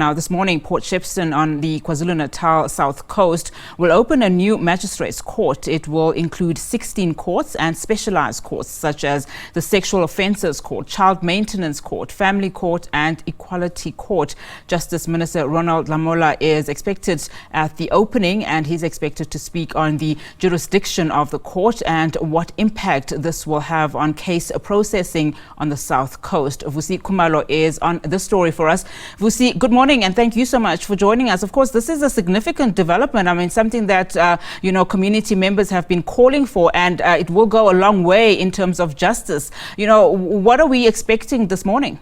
Now, this morning, Port Shepstone on the KwaZulu-Natal south coast will open a new magistrates court. It will include 16 courts and specialised courts such as the Sexual Offences Court, Child Maintenance Court, Family Court and Equality Court. Justice Minister Ronald Lamola is expected at the opening, and he's expected to speak on the jurisdiction of the court and what impact this will have on case processing on the south coast. Vusi Khumalo is on this story for us. Vusi, good morning. And thank you so much for joining us. Of course, this is a significant development. I mean, something that, community members have been calling for, and it will go a long way in terms of justice. What are we expecting this morning?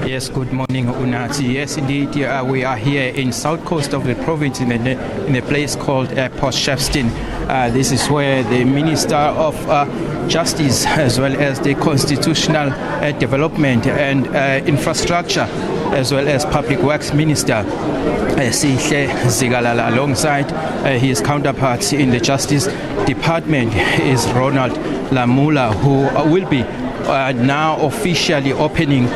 Yes, good morning, Unati. Yes, indeed, we are here in south coast of the province in a place called Port Shepstone. This is where the Minister of Justice, as well as the Constitutional Development and Infrastructure, as well as Public Works Minister, Sihle Zigalala, alongside his counterparts in the Justice Department, is Ronald Lamola, who will be now officially opening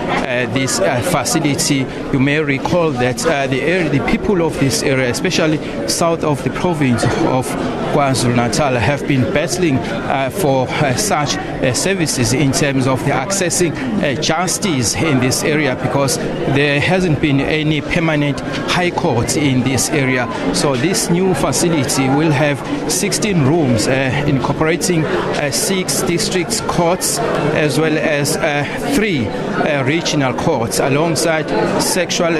this facility. You may recall that the people of this area, especially south of the province of KwaZulu-Natal, have been battling for such services in terms of the accessing justice in this area, because there hasn't been any permanent high court in this area. So this new facility will have 16 rooms incorporating 6 district courts as well as 3 regional courts, alongside sexual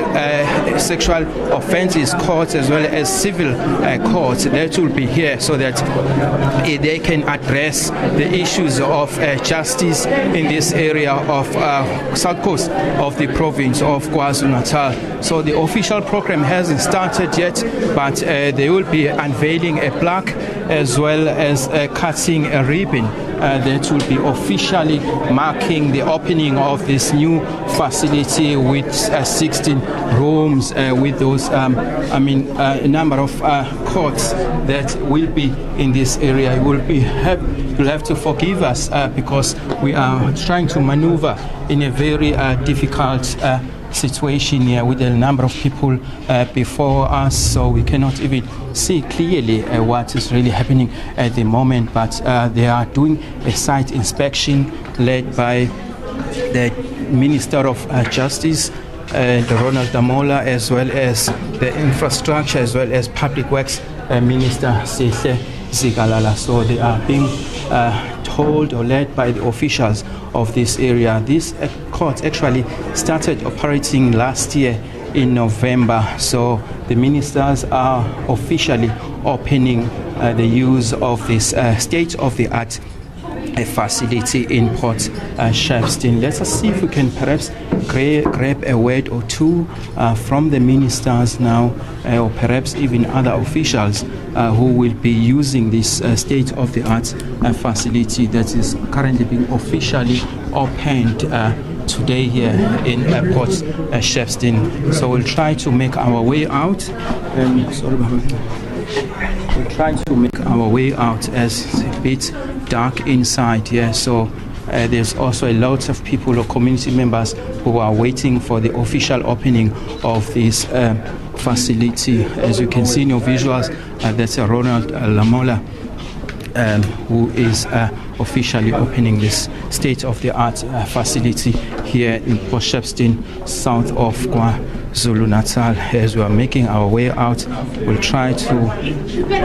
offences courts as well as civil courts that will be here, so that they can address the issues of justice in this area of south coast of the province of KwaZulu-Natal. So the official program hasn't started yet, but they will be unveiling a plaque as well as cutting a ribbon that will be officially marking the opening of this new facility with 16 rooms, with those a number of courts that will be in this area. You'll have to forgive us because we are trying to maneuver in a very difficult situation here with a number of people before us, so we cannot even see clearly what is really happening at the moment. But they are doing a site inspection led by the Minister of Justice, Ronald Lamola, as well as the Infrastructure, as well as Public Works Minister Sihle Zigalala. So they are being told or led by the officials of this area. This court actually started operating last year in November, so the ministers are officially opening the use of this state-of-the-art facility in Port Shepstone. Let us see if we can perhaps grab a word or two from the ministers now, or perhaps even other officials who will be using this state-of-the-art facility that is currently being officially opened today here in Port Shepstone. So we'll try to make our way out. We're trying to make our way out as it's a bit dark inside here. So there's also a lot of people or community members who are waiting for the official opening of this facility. As you can see in your visuals, that's Ronald Lamola, who is officially opening this state-of-the-art facility here in Port Shepstone, south of KwaZulu-Natal. As we are making our way out, we'll try to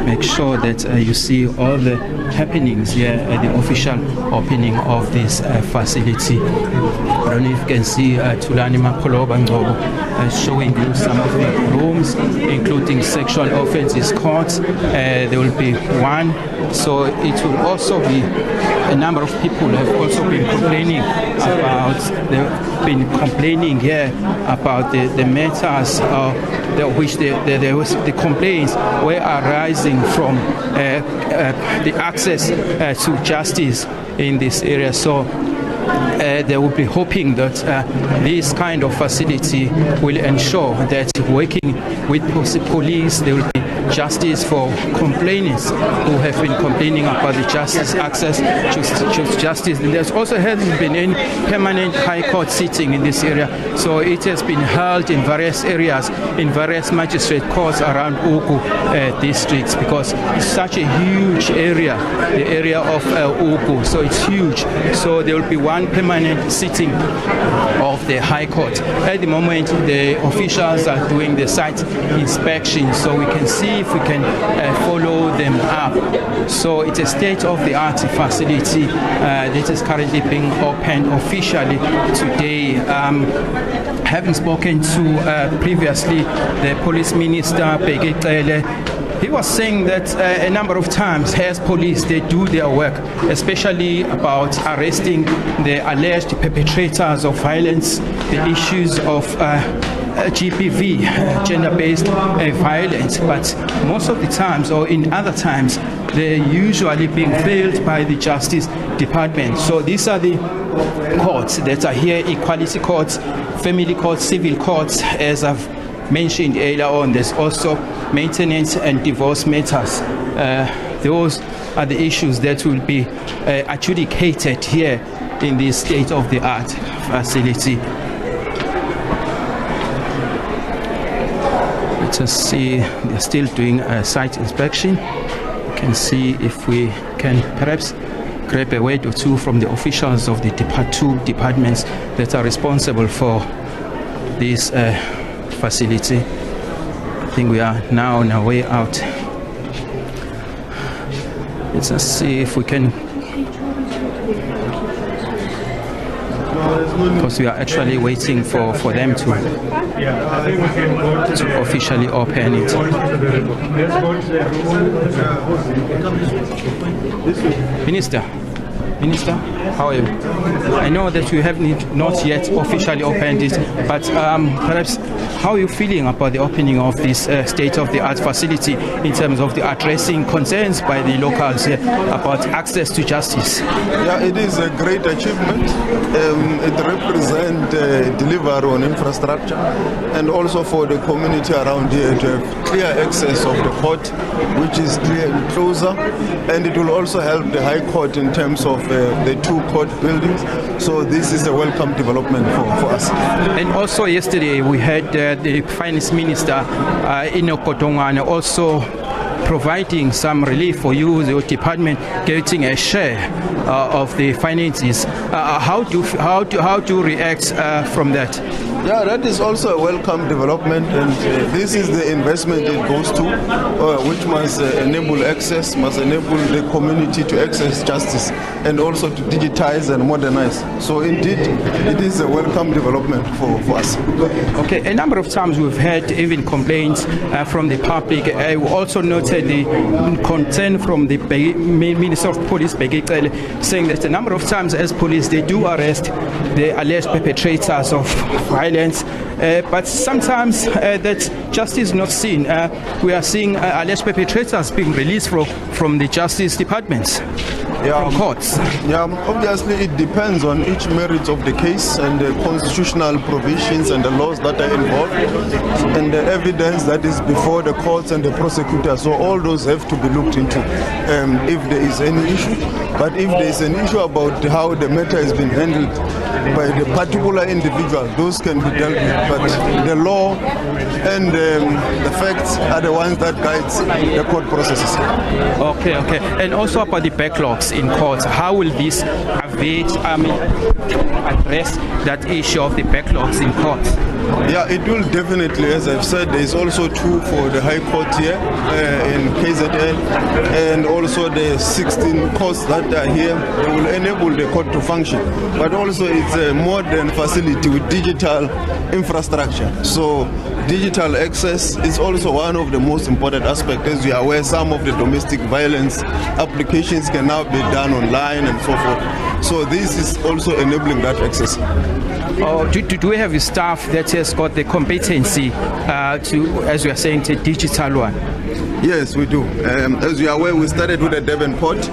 make sure that you see all the happenings here at the official opening of this facility. I don't know if you can see Tulani Makoloba Ngobo showing you some of the rooms, including sexual offences courts. There will be one, so it will also be a number of people have also been complaining about, here about the matters which the complaints were arising from the access to justice in this area. So they will be hoping that this kind of facility will ensure that working with police, they will be justice for complainants who have been complaining about the justice access to justice. There's also hasn't been any permanent high court sitting in this area, so it has been held in various areas, in various magistrate courts around Ugu districts, because it's such a huge area, the area of Ugu, so it's huge. So there will be one permanent sitting of the High Court. At the moment, the officials are doing the site inspection, so we can see if we can follow them up. So it's a state-of-the-art facility that is currently being opened officially today. Having spoken to previously the police minister, Begekele, he was saying that a number of times as police, they do their work, especially about arresting the alleged perpetrators of violence, the issues of GBV, gender-based violence, but most of the times, or in other times, they're usually being failed by the Justice Department. So these are the courts that are here: equality courts, family courts, civil courts, as I've mentioned earlier on. There's also maintenance and divorce matters. Those are the issues that will be adjudicated here in this state-of-the-art facility. Let us see, they're still doing a site inspection. We can see if we can perhaps grab a word or two from the officials of the two departments that are responsible for this facility. I think we are now on our way out. Let's just see if we can, because we are actually waiting for them to officially open it. Minister, how are you? I know that you have not yet officially opened it, but perhaps how are you feeling about the opening of this state-of-the-art facility in terms of the addressing concerns by the locals here about access to justice? Yeah, it is a great achievement. It represents delivery on infrastructure, and also for the community around here to have clear access of the court, which is closer, and it will also help the High Court in terms of the two court buildings. So this is a welcome development for us. And also yesterday we had the Finance Minister Ino Kotongwane also providing some relief for you, your department getting a share of the finances. How do you react from that? Yeah, that is also a welcome development, and this is the investment it goes to, which must enable access, must enable the community to access justice, and also to digitize and modernize. So indeed, it is a welcome development for us. Okay, a number of times we've had even complaints from the public. I also noted the concern from the Minister of Police, Begekele, saying that a number of times as police, they do arrest the alleged perpetrators of violence, but sometimes that justice is not seen. We are seeing alleged perpetrators being released from the Justice Departments, from courts. Yeah, obviously it depends on each merit of the case and the constitutional provisions and the laws that are involved, and the evidence that is before the courts and the prosecutor. So all those have to be looked into if there is any issue. But if there is an issue about how the matter has been handled by the particular individual, those can be dealt with. But the law and the facts are the ones that guides the court processes. Okay. And also about the backlogs in courts, how will this address that issue of the backlogs in courts? Yeah, it will definitely. As I've said, there is also two for the High Court here in KZN, and also the 16 courts that are here. They will enable the court to function, but also it's a modern facility with digital infrastructure. So digital access is also one of the most important aspects. As you are aware, some of the domestic violence applications can now be done online and so forth. So this is also enabling that access. Do we have a staff that has got the competency to, as we are saying, to digital one? Yes, we do. As you are aware, we started with the Devonport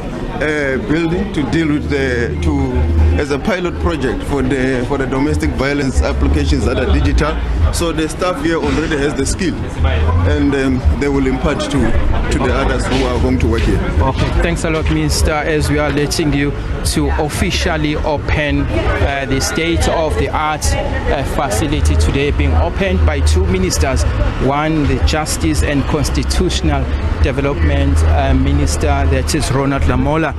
building to deal with to as a pilot project for the domestic violence applications that are digital. So the staff here already has the skill, and they will impart to the others who are going to work here. Okay, thanks a lot, Minister, as we are letting you to officially open the state-of-the-art facility today, being opened by two ministers, one the Justice and Constitutional Development Minister, that is Ronald Lamola,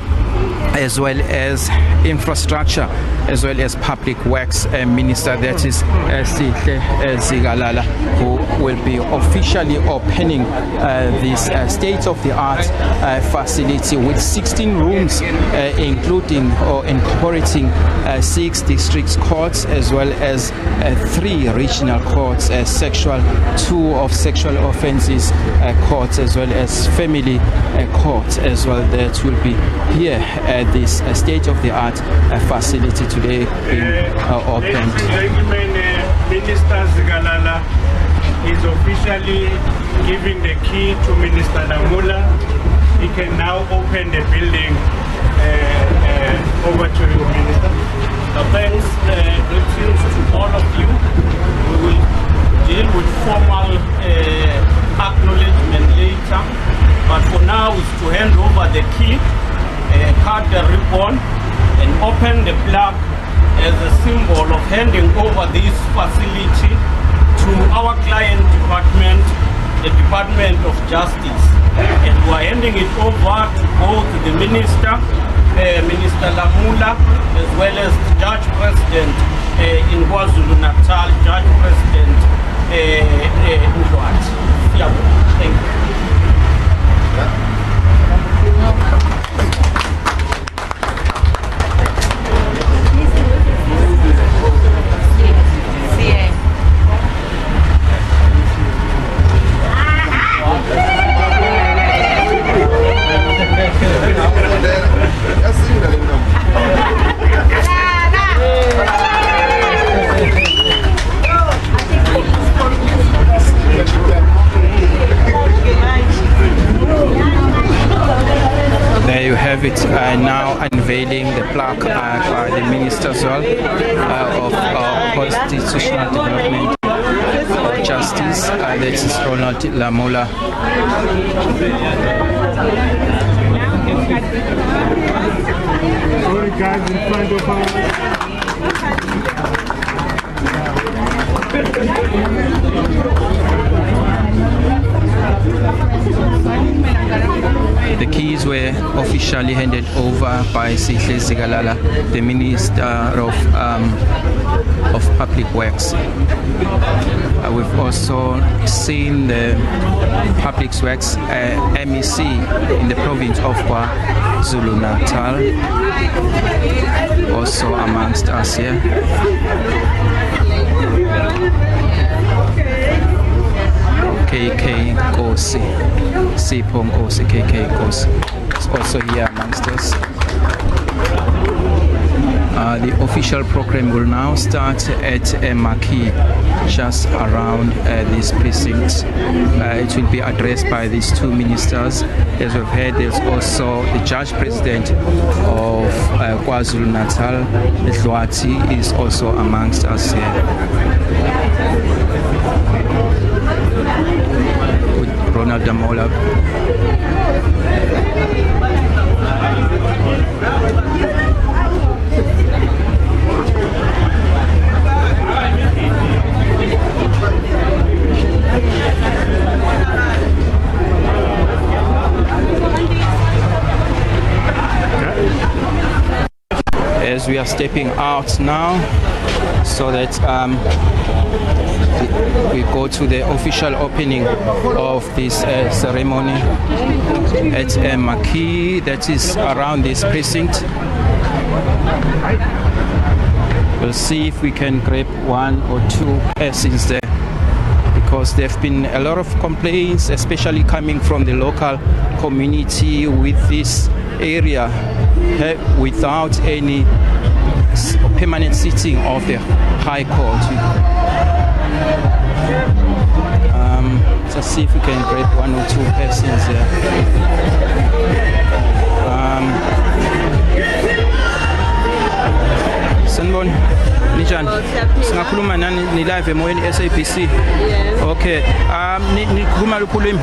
as well as Infrastructure, as well as Public Works Minister, that is Sihle Zigalala, who will be officially opening this state-of-the-art facility with 16 rooms, including or incorporating 6 district courts, as well as 3 regional courts, 2 of sexual offences courts, as well as family courts as well, that will be here at this state-of-the-art facility today being opened. Minister Zigalala is officially giving the key to Minister Lamola. He can now open the building. Over to you, Minister. Thanks, greetings to all of you. We will deal with formal acknowledgement later, but for now is to hand over the key, cut the ribbon, and open the plug as a symbol of handing over this facility to our client department, the Department of Justice. And we are handing it over to both the Minister, Minister Lamola, as well as the Judge President in KwaZulu-Natal, Judge President Ndlwathi. Thank you. There you have it, now unveiling the plaque by the Minister as well of Constitutional Development of Justice, that is Ronald Lamola. Sorry guys, in front of The keys were officially handed over by Sihle Zigalala, the Minister of Public Works. We've also seen the Public Works MEC in the province of KwaZulu-Natal also amongst us here. KK Kosi, Sipho Kosi, KK Kosi is also here amongst us. The official program will now start at a marquee just around this precinct. It will be addressed by these two ministers. As we've heard, there's also the Judge President of KwaZulu-Natal, Ndlwathi, is also amongst us here. With Ronald Lamola. As we are stepping out now, so that we go to the official opening of this ceremony at a marquee that is around this precinct. We'll see if we can grab 1 or 2 persons there, because there have been a lot of complaints, especially coming from the local community with this area without any permanent sitting of the High Court. Let's see if we can grab 1 or 2 persons there. Sanibona. Ninjani? Singakhuluma nani ni live emoyeni SABC. Yes. Okay. Nikhuluma luphi ulimi?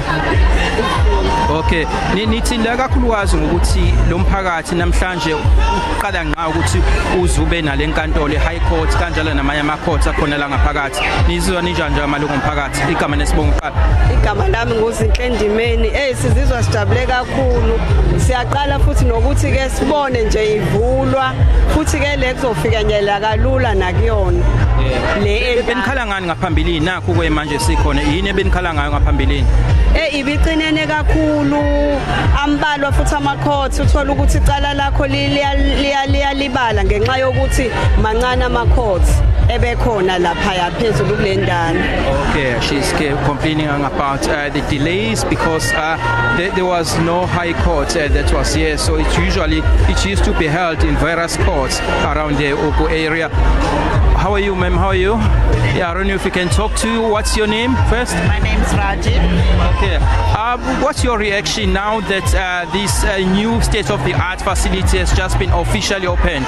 Okay. Nithi la kakhulukazi ngokuthi lo mphakathi namhlanje uqala ngqa ukuthi uzube nalenkantolo eHigh Court kanjalo namanye ama courts akhona la ngaphakathi. Nizizwa ninjani njengamalungu omphakathi? Igama nesibongo qala. Igama lami nguZinhle Ndimeni. Sizizwa sijabule kakhulu. Siyaqala futhi nokuthi ke sibone nje ivulwa futhi ke le kuzofika nyela kalula nakuyona. Le benikhala ngani ngaphambilini nakho kwe manje sikhona yini ebenikhala ngayo ngaphambilini? Ibiqinene kakhulu ambalwa futhi ama-court uthola ukuthi icala lakho liyalibala ngenxa yokuthi mancane ama-court ebekhona lapha phezulu kule ndana. Okay, she's complaining about the delays because there was no high court that was here, so it used to be held in various courts around the Oko area. How are you, ma'am? How are you? Yeah, I don't know if you can talk to. What's your name first? My name is Rajiv. Okay. What's your reaction now that this new state-of-the-art facility has just been officially opened?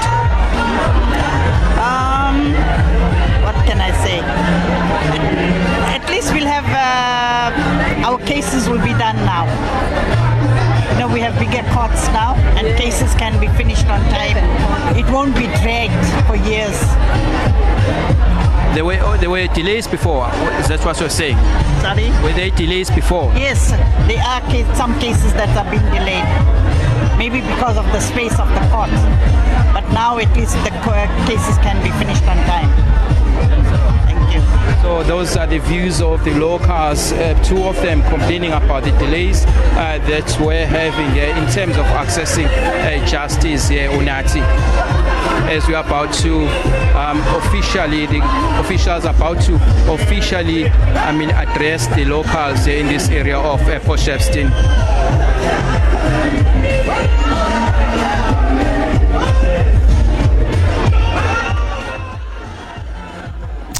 What can I say? At least we'll have our cases will be done now. You know, we have bigger courts now, and cases can be finished on time. It won't be dragged for years. There were delays before. Is that what you're saying? Sorry? Were there delays before? Yes, there are some cases that have been delayed. Maybe because of the space of the court. But now at least the cases can be finished on time. Thank you. So those are the views of the locals, two of them complaining about the delays that we're having in terms of accessing justice here, Unati. As we are about to the officials are about to officially, address the locals in this area of Port Shepstone.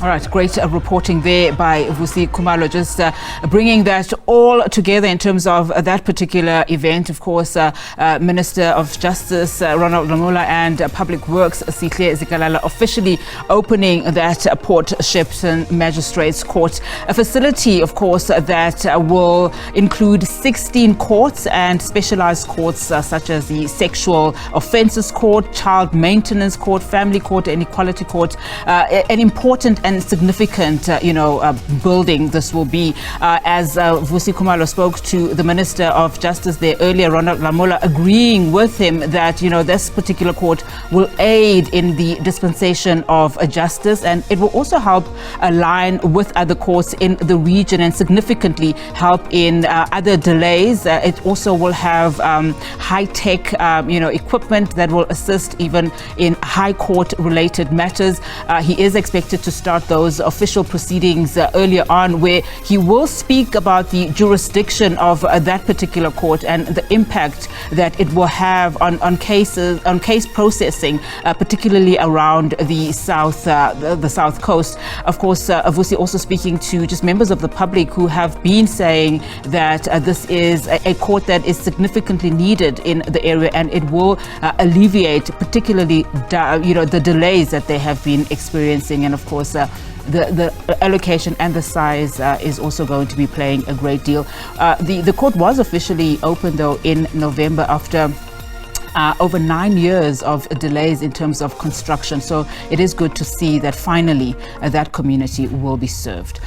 All right, great reporting there by Vusi Khumalo, just bringing that all together in terms of that particular event. Of course, Minister of Justice Ronald Lamola and Public Works Sihle Zikalala officially opening that Port Shepstone Magistrates Court, a facility, of course, that will include 16 courts and specialised courts such as the Sexual Offences Court, Child Maintenance Court, Family Court, and Equality Court. An important and significant, building this will be, as Vusi Khumalo spoke to the Minister of Justice there earlier, Ronald Lamola, agreeing with him that, this particular court will aid in the dispensation of justice, and it will also help align with other courts in the region and significantly help in other delays. It also will have high-tech, equipment that will assist even in high court-related matters. He is expected to start those official proceedings earlier on, where he will speak about the jurisdiction of that particular court and the impact that it will have on case processing, particularly around the south coast. Of course, Vusi also speaking to just members of the public who have been saying that this is a court that is significantly needed in the area, and it will alleviate particularly the delays that they have been experiencing. And of course, the allocation and the size is also going to be playing a great deal. The court was officially opened though in November after over 9 years of delays in terms of construction. So it is good to see that finally that community will be served.